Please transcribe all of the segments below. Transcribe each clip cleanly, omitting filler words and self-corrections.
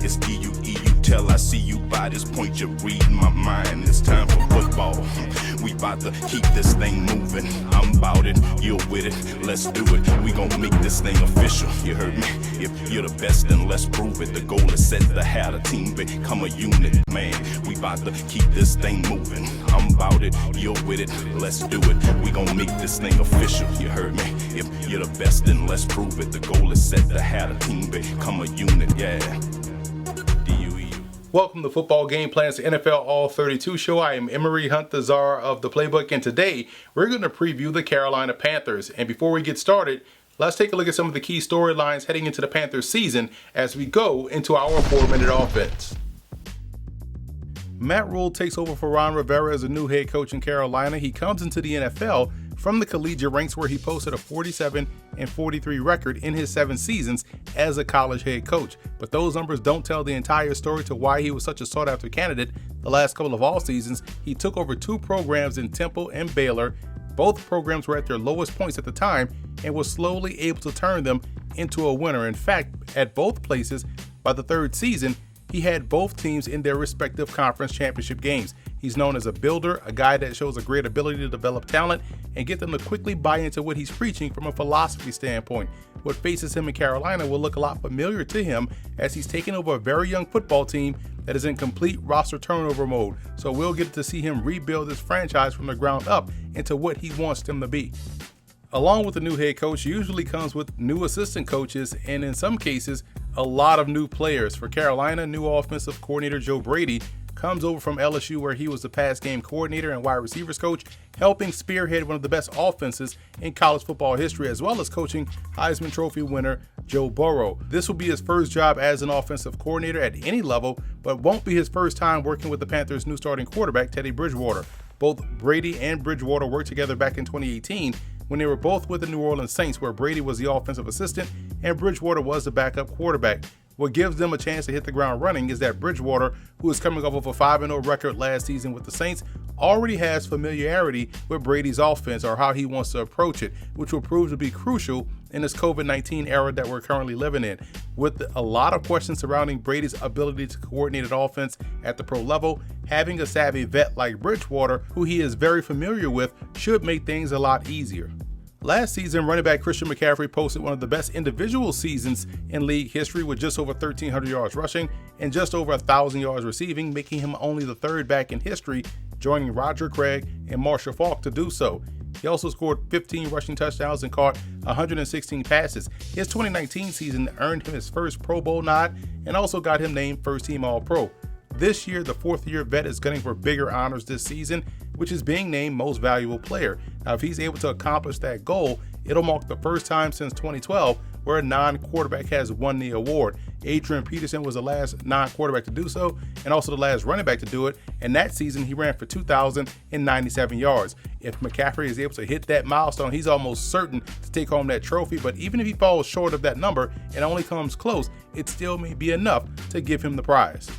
It's D-U-E-U tell. I see you by this point, you're reading my mind. It's time for football. We about to keep this thing moving. I'm about it, you're with it, let's do it. We gon' make this thing official, you heard me? If you're the best, then let's prove it. The goal is set to have a team become a unit, man. We about to keep this thing moving. I'm about it, you're with it, let's do it. We gon' make this thing official, you heard me? If you're the best, then let's prove it. The goal is set to have a team become a unit, yeah. Welcome to Football Game Plan's NFL All 32 show. I am Emery Hunt, the czar of the playbook, and today we're going to preview the Carolina Panthers. And before we get started, let's take a look at some of the key storylines heading into the Panthers season as we go into our 4-minute offense. Matt Rhule takes over for Ron Rivera as a new head coach in Carolina. He comes into the NFL from the collegiate ranks where he posted a 47-43 record in his 7 seasons as a college head coach. But those numbers don't tell the entire story to why he was such a sought-after candidate the last couple of off seasons. He took over 2 programs in Temple and Baylor. Both programs were at their lowest points at the time and was slowly able to turn them into a winner. In fact, at both places, by the 3rd season, he had both teams in their respective conference championship games. He's known as a builder, a guy that shows a great ability to develop talent and get them to quickly buy into what he's preaching from a philosophy standpoint. What faces him in Carolina will look a lot familiar to him as he's taken over a very young football team that is in complete roster turnover mode. So we'll get to see him rebuild this franchise from the ground up into what he wants them to be. Along with the new head coach usually comes with new assistant coaches and in some cases, a lot of new players. For Carolina, new offensive coordinator Joe Brady comes over from LSU where he was the pass game coordinator and wide receivers coach, helping spearhead one of the best offenses in college football history, as well as coaching Heisman Trophy winner Joe Burrow. This will be his first job as an offensive coordinator at any level, but won't be his first time working with the Panthers' new starting quarterback, Teddy Bridgewater. Both Brady and Bridgewater worked together back in 2018 when they were both with the New Orleans Saints, where Brady was the offensive assistant and Bridgewater was the backup quarterback. What gives them a chance to hit the ground running is that Bridgewater, who is coming off of a 5-0 record last season with the Saints, already has familiarity with Brady's offense or how he wants to approach it, which will prove to be crucial in this COVID-19 era that we're currently living in. With a lot of questions surrounding Brady's ability to coordinate an offense at the pro level, having a savvy vet like Bridgewater, who he is very familiar with, should make things a lot easier. Last season, running back Christian McCaffrey posted one of the best individual seasons in league history with just over 1,300 yards rushing and just over 1,000 yards receiving, making him only the 3rd back in history, joining Roger Craig and Marshall Faulk to do so. He also scored 15 rushing touchdowns and caught 116 passes. His 2019 season earned him his first Pro Bowl nod and also got him named First Team All-Pro. This year, the 4th-year vet is gunning for bigger honors this season, which is being named Most Valuable Player. Now, if he's able to accomplish that goal, it'll mark the first time since 2012 where a non-quarterback has won the award. Adrian Peterson was the last non-quarterback to do so and also the last running back to do it, and that season he ran for 2,097 yards. If McCaffrey is able to hit that milestone, he's almost certain to take home that trophy, but even if he falls short of that number and only comes close, it still may be enough to give him the prize.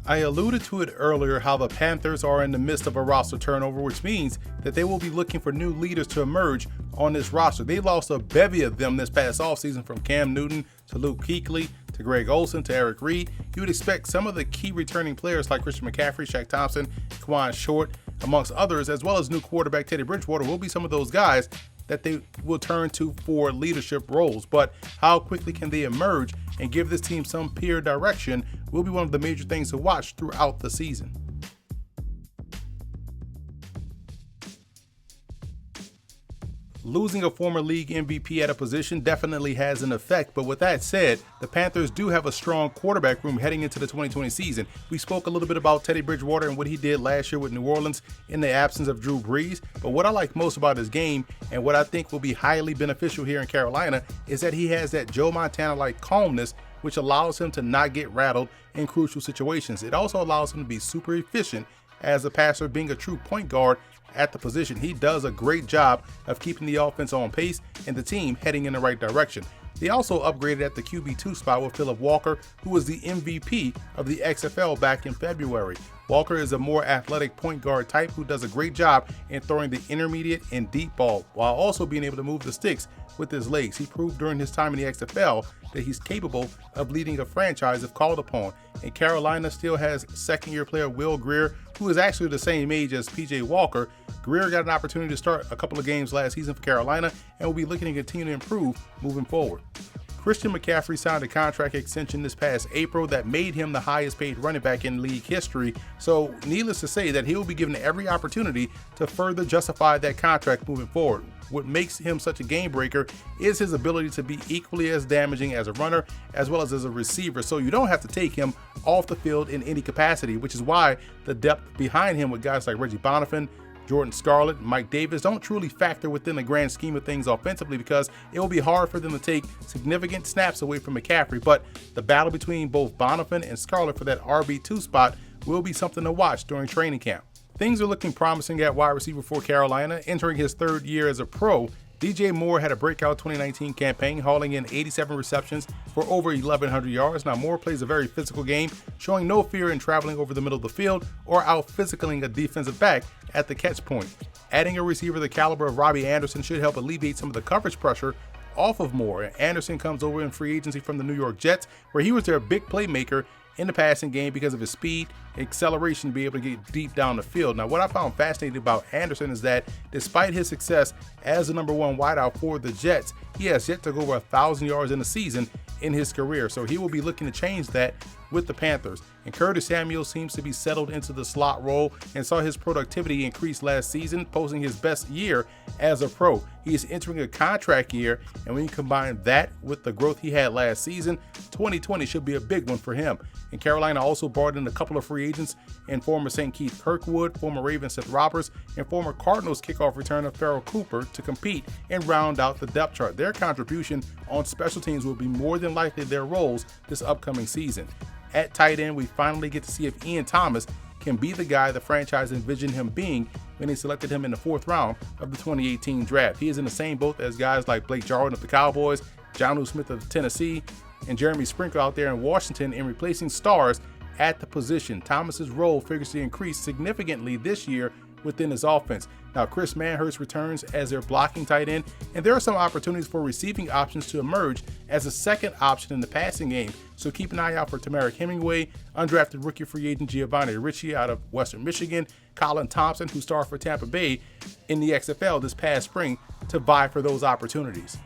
I alluded to it earlier how the Panthers are in the midst of a roster turnover, which means that they will be looking for new leaders to emerge on this roster. They lost a bevy of them this past offseason, from Cam Newton to Luke Kuechly to Greg Olsen to Eric Reed. You would expect some of the key returning players like Christian McCaffrey, Shaq Thompson, Quan Short, amongst others, as well as new quarterback Teddy Bridgewater, will be some of those guys that they will turn to for leadership roles. But how quickly can they emerge and give this team some clear direction will be one of the major things to watch throughout the season. Losing a former league MVP at a position definitely has an effect, but with that said, the Panthers do have a strong quarterback room heading into the 2020 season. We spoke a little bit about Teddy Bridgewater and what he did last year with New Orleans in the absence of Drew Brees, but what I like most about his game and what I think will be highly beneficial here in Carolina is that he has that Joe Montana-like calmness, which allows him to not get rattled in crucial situations. It also allows him to be super efficient as a passer, being a true point guard at the position. He does a great job of keeping the offense on pace and the team heading in the right direction. They also upgraded at the QB2 spot with Phillip Walker, who was the MVP of the XFL back in February. Walker is a more athletic point guard type who does a great job in throwing the intermediate and deep ball, while also being able to move the sticks with his legs. He proved during his time in the XFL that he's capable of leading a franchise if called upon. And Carolina still has second-year player Will Grier, who is actually the same age as PJ Walker. Grier got an opportunity to start a couple of games last season for Carolina and will be looking to continue to improve moving forward. Christian McCaffrey signed a contract extension this past April that made him the highest paid running back in league history. So needless to say that he will be given every opportunity to further justify that contract moving forward. What makes him such a game breaker is his ability to be equally as damaging as a runner as well as a receiver. So you don't have to take him off the field in any capacity, which is why the depth behind him with guys like Reggie Bonifant, Jordan Scarlett, Mike Davis don't truly factor within the grand scheme of things offensively because it will be hard for them to take significant snaps away from McCaffrey. But the battle between both Bonifant and Scarlett for that RB2 spot will be something to watch during training camp. Things are looking promising at wide receiver for Carolina. Entering his third year as a pro, DJ Moore had a breakout 2019 campaign, hauling in 87 receptions for over 1,100 yards. Now, Moore plays a very physical game, showing no fear in traveling over the middle of the field or out-physicaling a defensive back at the catch point. Adding a receiver the caliber of Robbie Anderson should help alleviate some of the coverage pressure off of Moore. Anderson comes over in free agency from the New York Jets, where he was their big playmaker in the passing game because of his speed, acceleration to be able to get deep down the field. Now, what I found fascinating about Anderson is that despite his success as the #1 wideout for the Jets, he has yet to go over 1,000 yards in a season in his career. So he will be looking to change that with the Panthers. And Curtis Samuel seems to be settled into the slot role and saw his productivity increase last season, posting his best year as a pro. He is entering a contract year, and when you combine that with the growth he had last season, 2020 should be a big one for him. And Carolina also brought in a couple of free agents in former St. Keith Kirkwood, former Ravens Seth Roberts, and former Cardinals kickoff returner Farrell Cooper to compete and round out the depth chart. Their contribution on special teams will be more than likely their roles this upcoming season. At tight end, we finally get to see if Ian Thomas can be the guy the franchise envisioned him being when they selected him in the 4th round of the 2018 draft. He is in the same boat as guys like Blake Jarwin of the Cowboys, Jonnu Smith of Tennessee, and Jeremy Sprinkle out there in Washington in replacing stars at the position. Thomas's role figures to increase significantly this year within his offense. Now, Chris Manhurst returns as their blocking tight end, and there are some opportunities for receiving options to emerge as a second option in the passing game. So keep an eye out for Tamarick Hemingway, undrafted rookie free agent GIOVANNI RICCI out of Western Michigan, Colin Thompson, who starred for Tampa Bay in the XFL this past spring, to vie for those opportunities.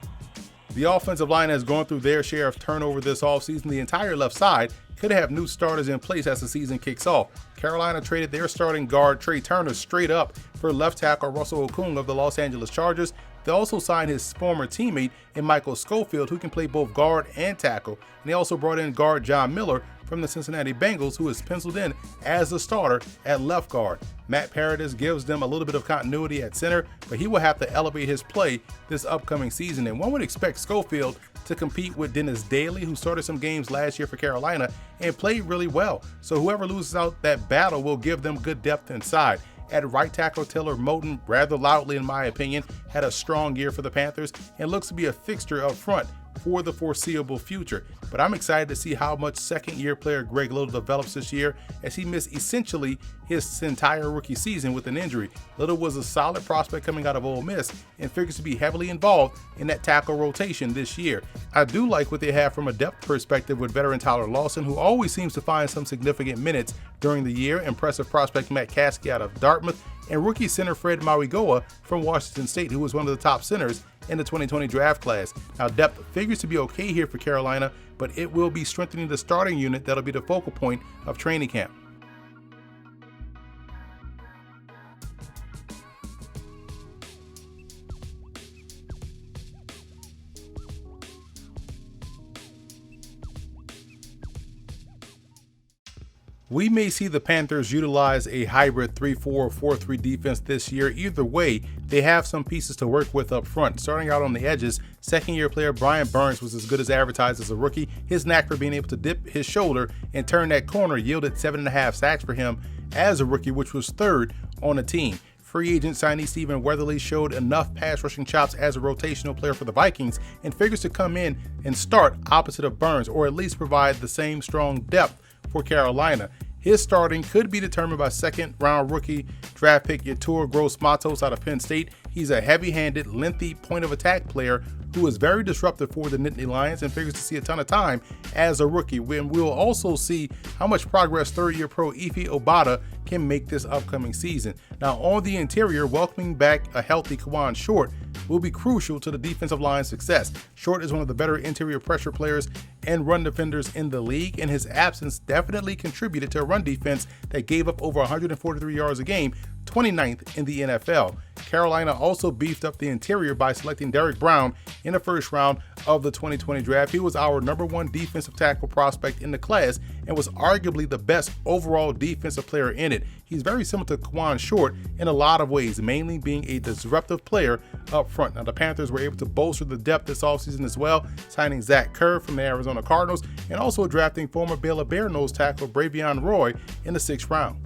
The offensive line has gone through their share of turnover this offseason. The entire left side could have new starters in place as the season kicks off. Carolina traded their starting guard Trey Turner straight up for left tackle Russell Okung of the Los Angeles Chargers. They also signed his former teammate in Michael Schofield, who can play both guard and tackle. And they also brought in guard John Miller from the Cincinnati Bengals, who is penciled in as the starter at left guard. Matt Paradis gives them a little bit of continuity at center, but he will have to elevate his play this upcoming season. And one would expect Schofield to compete with Dennis Daly, who started some games last year for Carolina and played really well. So whoever loses out that battle will give them good depth inside. At right tackle, Taylor Moton, rather loudly in my opinion, had a strong year for the Panthers and looks to be a fixture up front for the foreseeable future. But I'm excited to see how much second-year player Greg Little develops this year, as he missed essentially his entire rookie season with an injury. Little was a solid prospect coming out of Ole Miss and figures to be heavily involved in that tackle rotation this year. I do like what they have from a depth perspective with veteran Tyler Lawson, who always seems to find some significant minutes during the year, impressive prospect Matt Caskey out of Dartmouth, and rookie center Fred Mauigoa from Washington State, who was one of the top centers in the 2020 draft class. Now, depth figures to be okay here for Carolina, but it will be strengthening the starting unit that'll be the focal point of training camp. We may see the Panthers utilize a hybrid 3-4 or 4-3 defense this year. Either way, they have some pieces to work with up front. Starting out on the edges, second-year player Brian Burns was as good as advertised as a rookie. His knack for being able to dip his shoulder and turn that corner yielded 7.5 sacks for him as a rookie, which was third on the team. Free agent signee Stephen Weatherly showed enough pass rushing chops as a rotational player for the Vikings and figures to come in and start opposite of Burns, or at least provide the same strong depth for Carolina. His starting could be determined by second-round rookie draft pick Yetur Gross-Matos out of Penn State. He's a heavy-handed, lengthy point-of-attack player who is very disruptive for the Nittany Lions and figures to see a ton of time as a rookie. When we'll also see how much progress third-year pro Ife Obada can make this upcoming season. Now, on the interior, welcoming back a healthy Kawan Short will be crucial to the defensive line's success. Short is one of the better interior pressure players and run defenders in the league, and his absence definitely contributed to a run defense that gave up over 143 yards a game, 29th in the NFL. Carolina also beefed up the interior by selecting Derrick Brown in the first round of the 2020 draft. He was our #1 defensive tackle prospect in the class and was arguably the best overall defensive player in it. He's very similar to Kawan Short in a lot of ways, mainly being a disruptive player up front. Now, the Panthers were able to bolster the depth this offseason as well, signing Zach Kerr from the Arizona Cardinals and also drafting former Baylor Bear nose tackle Bravion Roy in the 6th round.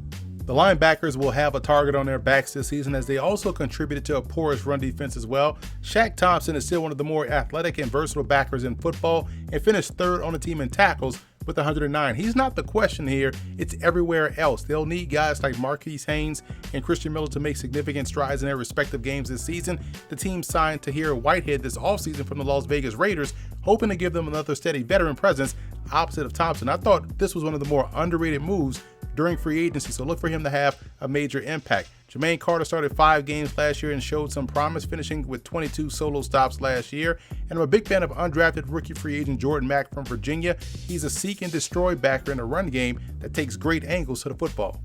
The linebackers will have a target on their backs this season as they also contributed to a porous run defense as well. Shaq Thompson is still one of the more athletic and versatile backers in football and finished 3rd on the team in tackles with 109. He's not the question here, it's everywhere else. They'll need guys like Marquise Haynes and Christian Miller to make significant strides in their respective games this season. The team signed Tahir Whitehead this offseason from the Las Vegas Raiders, hoping to give them another steady veteran presence opposite of Thompson. I thought this was one of the more underrated moves during free agency, so look for him to have a major impact. Jermaine Carter started 5 games last year and showed some promise, finishing with 22 solo stops last year. And I'm a big fan of undrafted rookie free agent Jordan Mack from Virginia. He's a seek and destroy backer in a run game that takes great angles to the football.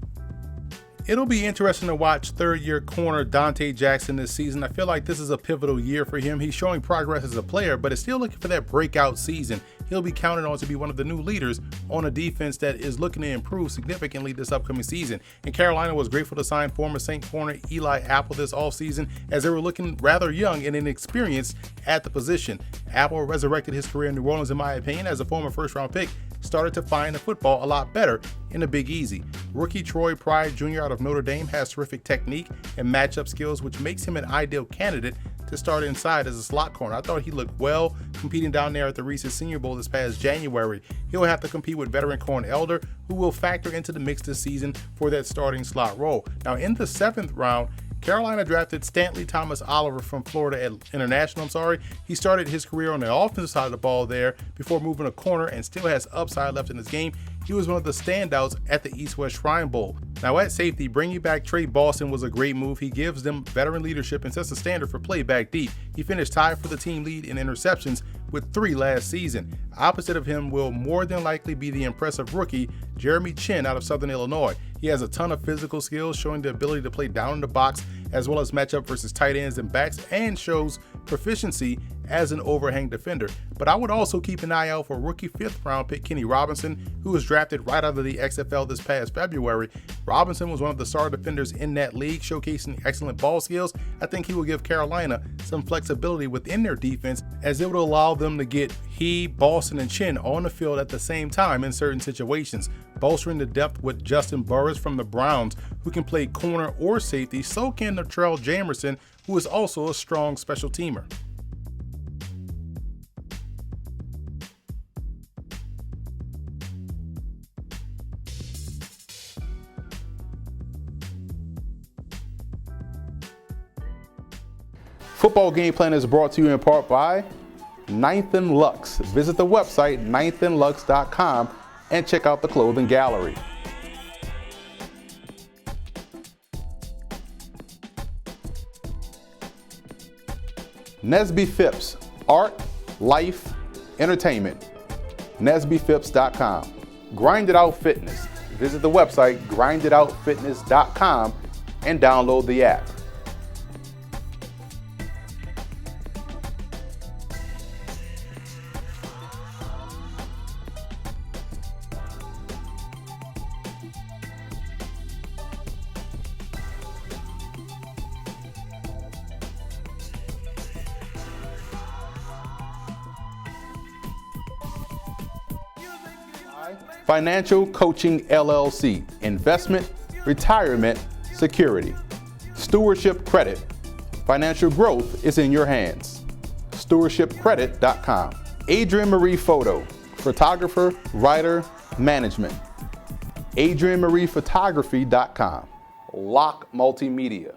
It'll be interesting to watch third-year corner Dante Jackson this season. I feel like this is a pivotal year for him. He's showing progress as a player, but is still looking for that breakout season. He'll be counted on to be one of the new leaders on a defense that is looking to improve significantly this upcoming season. And Carolina was grateful to sign former Saint corner Eli Apple this offseason, as they were looking rather young and inexperienced at the position. Apple resurrected his career in New Orleans, in my opinion, as a former first-round pick started to find the football a lot better in the Big Easy. Rookie Troy Pride Jr. out of Notre Dame has terrific technique and matchup skills, which makes him an ideal candidate to start inside as a slot corner. I thought he looked well competing down there at the Reese's Senior Bowl this past January. He'll have to compete with veteran Corn Elder, who will factor into the mix this season for that starting slot role. Now, in the 7th round, Carolina drafted Stanley Thomas Oliver from Florida International. He started his career on the offensive side of the ball there before moving to corner and still has upside left in his game. He was one of the standouts at the East-West Shrine Bowl. Now, at safety, bringing back Trey Boston was a great move. He gives them veteran leadership and sets a standard for play back deep. He finished tied for the team lead in interceptions with 3 last season. Opposite of him will more than likely be the impressive rookie Jeremy Chin out of Southern Illinois. He has a ton of physical skills, showing the ability to play down in the box as well as match up versus tight ends and backs, and shows proficiency as an overhang defender. But I would also keep an eye out for rookie 5th round pick Kenny Robinson, who was drafted right out of the XFL this past February. Robinson was one of the star defenders in that league, showcasing excellent ball skills. I think he will give Carolina some flexibility within their defense, as it would allow them to get he, Boston, and Chin on the field at the same time in certain situations. Bolstering the depth with Justin Burris from the Browns, who can play corner or safety. So can Natrell Jamerson, who is also a strong special teamer. Football Game Plan is brought to you in part by 9th and Lux. Visit the website 9thandlux.com and check out the clothing gallery. Nesby Phipps, art, life, entertainment. NesbyPhipps.com. Grind It Out Fitness. Visit the website grinditoutfitness.com and download the app. Financial Coaching LLC, investment, retirement, security. Stewardship Credit, financial growth is in your hands. Stewardshipcredit.com. Adrienne Marie Photo, photographer, writer, management. AdrianMariePhotography.com. Lock Multimedia.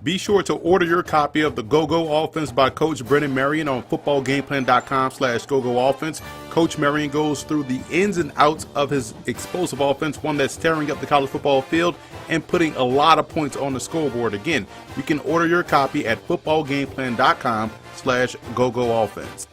Be sure to order your copy of the Go-Go Offense by Coach Brennan Marion on footballgameplan.com/GoGoOffense. Coach Marion goes through the ins and outs of his explosive offense, one that's tearing up the college football field and putting a lot of points on the scoreboard. Again, you can order your copy at footballgameplan.com/GoGoOffense.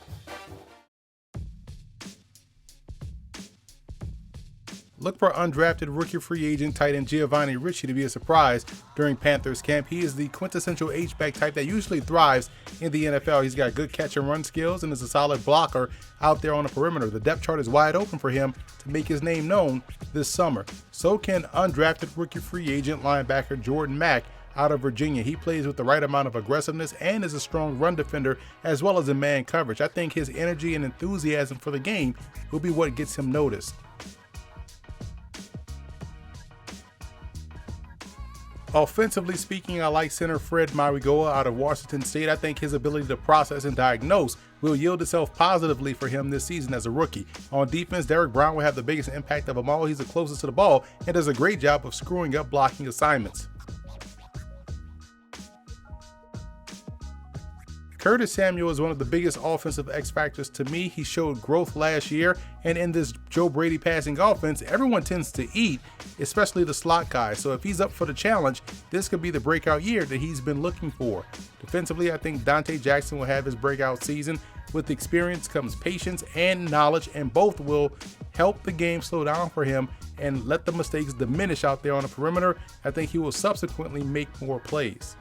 Look for undrafted rookie free agent tight end GIOVANNI RICCI to be a surprise during Panthers camp. He is the quintessential H-back type that usually thrives in the NFL. He's got good catch and run skills and is a solid blocker out there on the perimeter. The depth chart is wide open for him to make his name known this summer. So can undrafted rookie free agent linebacker Jordan MACK out of Virginia. He plays with the right amount of aggressiveness and is a strong run defender as well as in man coverage. I think his energy and enthusiasm for the game will be what gets him noticed. Offensively speaking, I like center Fred Marigoa out of Washington State. I think his ability to process and diagnose will yield itself positively for him this season as a rookie. On defense, Derek Brown will have the biggest impact of them all. He's the closest to the ball and does a great job of screwing up blocking assignments. Curtis Samuel is one of the biggest offensive X factors to me. He showed growth last year, and in this Joe Brady passing offense, everyone tends to eat, especially the slot guys. So if he's up for the challenge, this could be the breakout year that he's been looking for. Defensively, I think Dante Jackson will have his breakout season. With experience comes patience and knowledge, and both will help the game slow down for him and let the mistakes diminish out there on the perimeter. I think he will subsequently make more plays.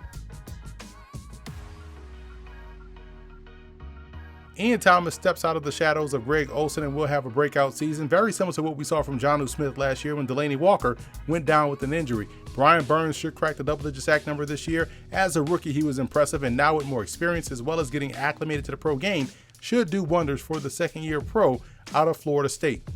Ian Thomas steps out of the shadows of Greg Olsen and will have a breakout season, very similar to what we saw from Jonnu Smith last year when Delanie Walker went down with an injury. Brian Burns should crack the double-digit sack number this year. As a rookie, he was impressive, and now with more experience as well as getting acclimated to the pro game, should do wonders for the second-year pro out of Florida State.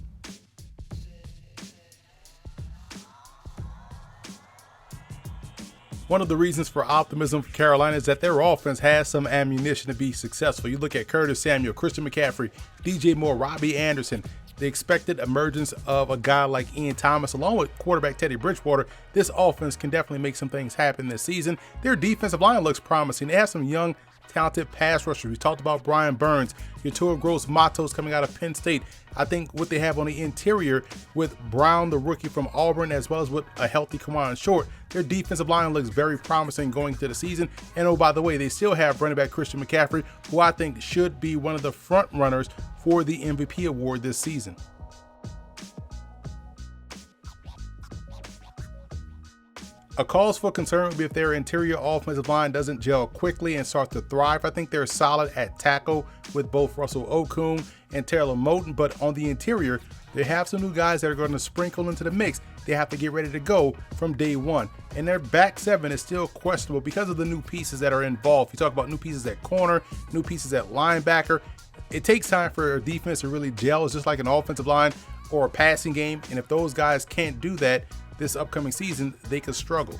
One of the reasons for optimism for Carolina is that their offense has some ammunition to be successful. You look at Curtis Samuel, Christian McCaffrey, DJ Moore, Robbie Anderson, the expected emergence of a guy like Ian Thomas, along with quarterback Teddy Bridgewater. This offense can definitely make some things happen this season. Their defensive line looks promising. They have some young, talented pass rushers. We talked about Brian Burns, Yatura Gross-Matos coming out of Penn State. I think what they have on the interior with Brown, the rookie from Auburn, as well as with a healthy Kawan Short, their defensive line looks very promising going into the season. And oh, by the way, they still have running back Christian McCaffrey, who I think should be one of the front runners for the MVP award this season. A cause for concern would be if their interior offensive line doesn't gel quickly and start to thrive. I think they're solid at tackle with both Russell Okung and Taylor Moton, but on the interior, they have some new guys that are going to sprinkle into the mix. They have to get ready to go from day one. And their back seven is still questionable because of the new pieces that are involved. You talk about new pieces at corner, new pieces at linebacker. It takes time for a defense to really gel. It's just like an offensive line or a passing game. And if those guys can't do that this upcoming season, they could struggle.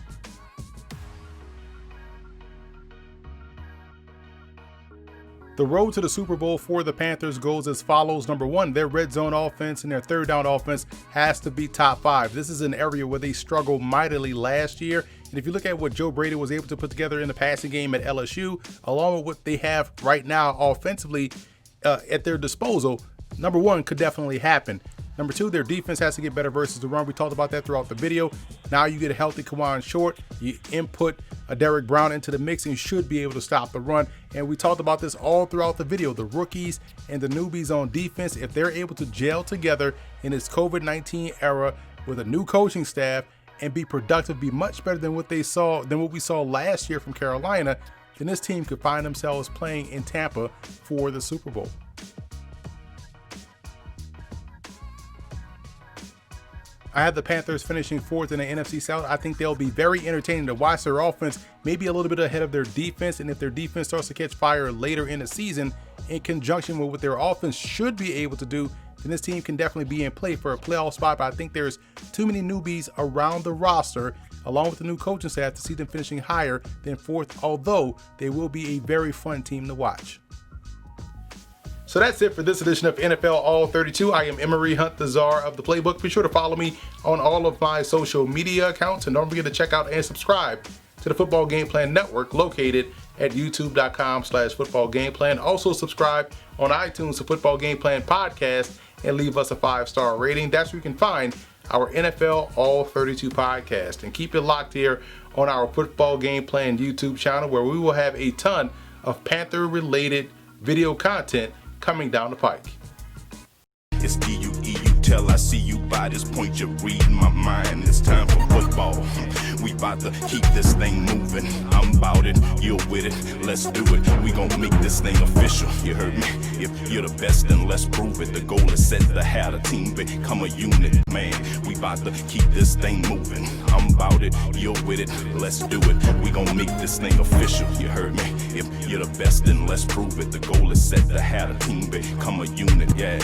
The road to the Super Bowl for the Panthers goes as follows. Number one, their red zone offense and their third down offense has to be top five. This is an area where they struggled mightily last year. And if you look at what Joe Brady was able to put together in the passing game at LSU, along with what they have right now offensively at their disposal, number one could definitely happen. Number two, their defense has to get better versus the run. We talked about that throughout the video. Now you get a healthy Kawan Short, you input a Derek Brown into the mix, and you should be able to stop the run. And we talked about this all throughout the video. The rookies and the newbies on defense, if they're able to gel together in this COVID-19 era with a new coaching staff and be productive, be much better than what we saw last year from Carolina, then this team could find themselves playing in Tampa for the Super Bowl. I have the Panthers finishing fourth in the NFC South. I think they'll be very entertaining to watch. Their offense maybe a little bit ahead of their defense, and if their defense starts to catch fire later in the season, in conjunction with what their offense should be able to do, then this team can definitely be in play for a playoff spot. But I think there's too many newbies around the roster, along with the new coaching staff, to see them finishing higher than fourth, although they will be a very fun team to watch. So that's it for this edition of NFL All 32. I am Emery Hunt, the czar of the playbook. Be sure to follow me on all of my social media accounts, and don't forget to check out and subscribe to the Football Game Plan Network located at youtube.com/footballgameplan. Also subscribe on iTunes to Football Game Plan Podcast and leave us a 5-star rating. That's where you can find our NFL All 32 podcast. And keep it locked here on our Football Game Plan YouTube channel, where we will have a ton of Panther-related video content coming down the pike. It's D-U-E, you tell I see you by this point, you're reading my mind. It's time for football. We about to keep this thing moving. I'm about it, you're with it, let's do it. We gon' make this thing official, you heard me? If you're the best, then let's prove it. The goal is set to have a team become a unit, man. We about to keep this thing moving. I'm about it, you're with it, let's do it. We gon' make this thing official, you heard me? If you're the best, then let's prove it. The goal is set to have a team become a unit, yeah.